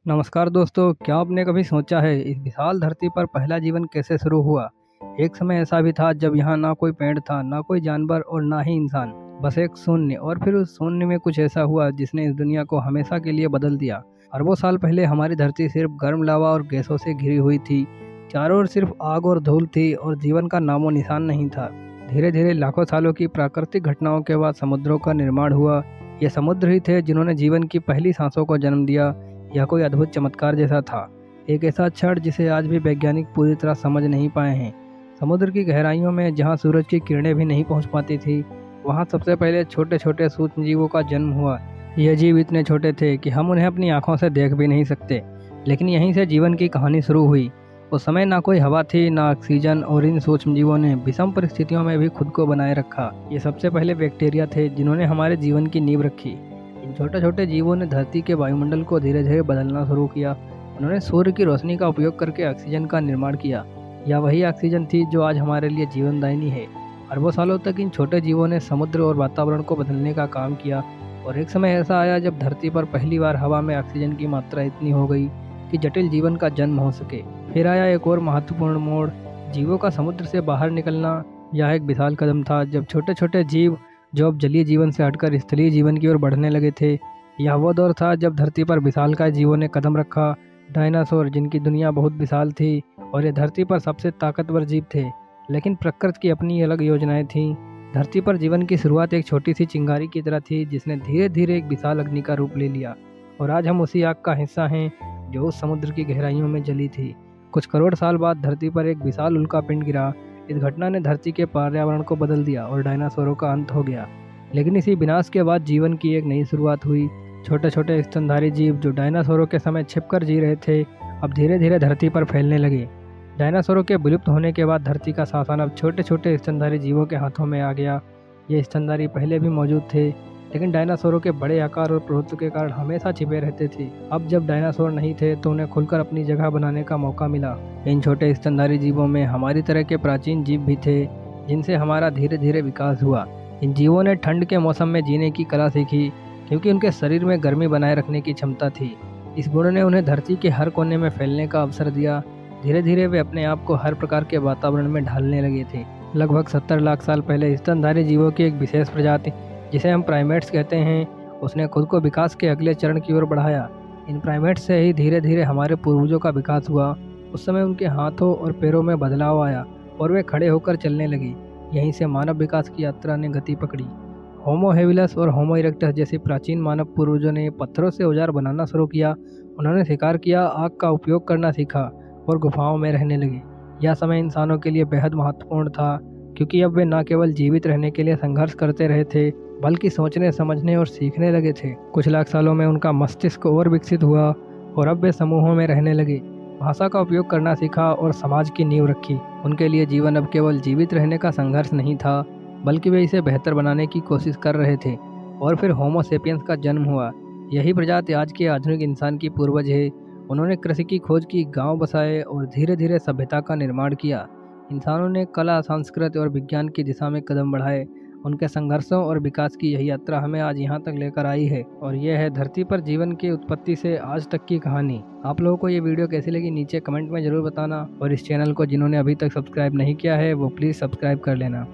नमस्कार दोस्तों, क्या आपने कभी सोचा है इस विशाल धरती पर पहला जीवन कैसे शुरू हुआ। एक समय ऐसा भी था जब यहाँ ना कोई पेड़ था, ना कोई जानवर और ना ही इंसान, बस एक शून्य। और फिर उस शून्य में कुछ ऐसा हुआ जिसने इस दुनिया को हमेशा के लिए बदल दिया। अरबों साल पहले हमारी धरती सिर्फ गर्म लावा और गैसों से घिरी हुई थी। चारों ओर सिर्फ आग और धूल थी और जीवन का नामो निशान नहीं था। धीरे धीरे लाखों सालों की प्राकृतिक घटनाओं के बाद समुद्रों का निर्माण हुआ। ये समुद्र ही थे जिन्होंने जीवन की पहली सांसों को जन्म दिया। यह कोई अद्भुत चमत्कार जैसा था, एक ऐसा क्षण जिसे आज भी वैज्ञानिक पूरी तरह समझ नहीं पाए हैं। समुद्र की गहराइयों में जहाँ सूरज की किरणें भी नहीं पहुँच पाती थी, वहाँ सबसे पहले छोटे छोटे सूक्ष्म जीवों का जन्म हुआ। ये जीव इतने छोटे थे कि हम उन्हें अपनी आंखों से देख भी नहीं सकते, लेकिन यहीं से जीवन की कहानी शुरू हुई। उस समय ना कोई हवा थी, ना ऑक्सीजन, और इन सूक्ष्म जीवों ने विषम परिस्थितियों में भी खुद को बनाए रखा। ये सबसे पहले बैक्टीरिया थे जिन्होंने हमारे जीवन की नींव रखी। इन छोटे छोटे जीवों ने धरती के वायुमंडल को धीरे धीरे बदलना शुरू किया। उन्होंने सूर्य की रोशनी का उपयोग करके ऑक्सीजन का निर्माण किया। यह वही ऑक्सीजन थी जो आज हमारे लिए जीवनदायिनी है। अरबों सालों तक इन छोटे जीवों ने समुद्र और वातावरण को बदलने का काम किया, और एक समय ऐसा आया जब धरती पर पहली बार हवा में ऑक्सीजन की मात्रा इतनी हो गई कि जटिल जीवन का जन्म हो सके। फिर आया एक और महत्वपूर्ण मोड़, जीवों का समुद्र से बाहर निकलना। यह एक विशाल कदम था जब छोटे छोटे जीव जो अब जलीय जीवन से हटकर स्थलीय जीवन की ओर बढ़ने लगे थे। यह वो दौर था जब धरती पर विशालकाय जीवों ने कदम रखा। डायनासोर, जिनकी दुनिया बहुत विशाल थी और ये धरती पर सबसे ताकतवर जीव थे, लेकिन प्रकृति की अपनी अलग योजनाएं थीं। धरती पर जीवन की शुरुआत एक छोटी सी चिंगारी की तरह थी जिसने धीरे धीरे एक विशाल अग्नि का रूप ले लिया, और आज हम उसी आग का हिस्सा हैं जो उस समुद्र की गहराइयों में जली थी। कुछ करोड़ साल बाद धरती पर एक विशाल उल्कापिंड गिरा। इस घटना ने धरती के पर्यावरण को बदल दिया और डायनासोरों का अंत हो गया। लेकिन इसी विनाश के बाद जीवन की एक नई शुरुआत हुई। छोटे छोटे स्तनधारी जीव जो डायनासोरों के समय छिपकर जी रहे थे, अब धीरे धीरे धरती पर फैलने लगे। डायनासोरों के विलुप्त होने के बाद धरती का शासन अब छोटे छोटे स्तनधारी जीवों के हाथों में आ गया। ये स्तनधारी पहले भी मौजूद थे, लेकिन डायनासोरों के बड़े आकार और प्रभुत्व के कारण हमेशा छिपे रहते थे। अब जब डायनासोर नहीं थे तो उन्हें खुलकर अपनी जगह बनाने का मौका मिला। इन छोटे स्तनधारी जीवों में हमारी तरह के प्राचीन जीव भी थे जिनसे हमारा धीरे धीरे विकास हुआ। इन जीवों ने ठंड के मौसम में जीने की कला सीखी, क्योंकि उनके शरीर में गर्मी बनाए रखने की क्षमता थी। इस गुण ने उन्हें धरती के हर कोने में फैलने का अवसर दिया। धीरे धीरे वे अपने आप को हर प्रकार के वातावरण में ढालने लगे थे। लगभग 70 लाख साल पहले स्तनधारी जीवों की एक विशेष प्रजाति, जिसे हम प्राइमेट्स कहते हैं, उसने खुद को विकास के अगले चरण की ओर बढ़ाया। इन प्राइमेट्स से ही धीरे धीरे हमारे पूर्वजों का विकास हुआ। उस समय उनके हाथों और पैरों में बदलाव आया और वे खड़े होकर चलने लगे। यहीं से मानव विकास की यात्रा ने गति पकड़ी। होमो हेबिलस और होमो इरेक्टस जैसे प्राचीन मानव पूर्वजों ने पत्थरों से औजार बनाना शुरू किया। उन्होंने शिकार किया, आग का उपयोग करना सीखा और गुफाओं में रहने लगे। यह समय इंसानों के लिए बेहद महत्वपूर्ण था, क्योंकि अब वे न केवल जीवित रहने के लिए संघर्ष करते रहे थे, बल्कि सोचने, समझने और सीखने लगे थे। कुछ लाख सालों में उनका मस्तिष्क और विकसित हुआ और अब वे समूहों में रहने लगे, भाषा का उपयोग करना सीखा और समाज की नींव रखी। उनके लिए जीवन अब केवल जीवित रहने का संघर्ष नहीं था, बल्कि वे इसे बेहतर बनाने की कोशिश कर रहे थे। और फिर होमो सेपियंस का जन्म हुआ। यही प्रजाति आज के आधुनिक इंसान की पूर्वज है। उन्होंने कृषि की खोज की, गांव बसाए और धीरे धीरे सभ्यता का निर्माण किया। इंसानों ने कला, संस्कृति और विज्ञान की दिशा में कदम बढ़ाए। उनके संघर्षों और विकास की यही यात्रा हमें आज यहाँ तक लेकर आई है, और यह है धरती पर जीवन की उत्पत्ति से आज तक की कहानी। आप लोगों को ये वीडियो कैसी लगी नीचे कमेंट में ज़रूर बताना, और इस चैनल को जिन्होंने अभी तक सब्सक्राइब नहीं किया है वो प्लीज़ सब्सक्राइब कर लेना।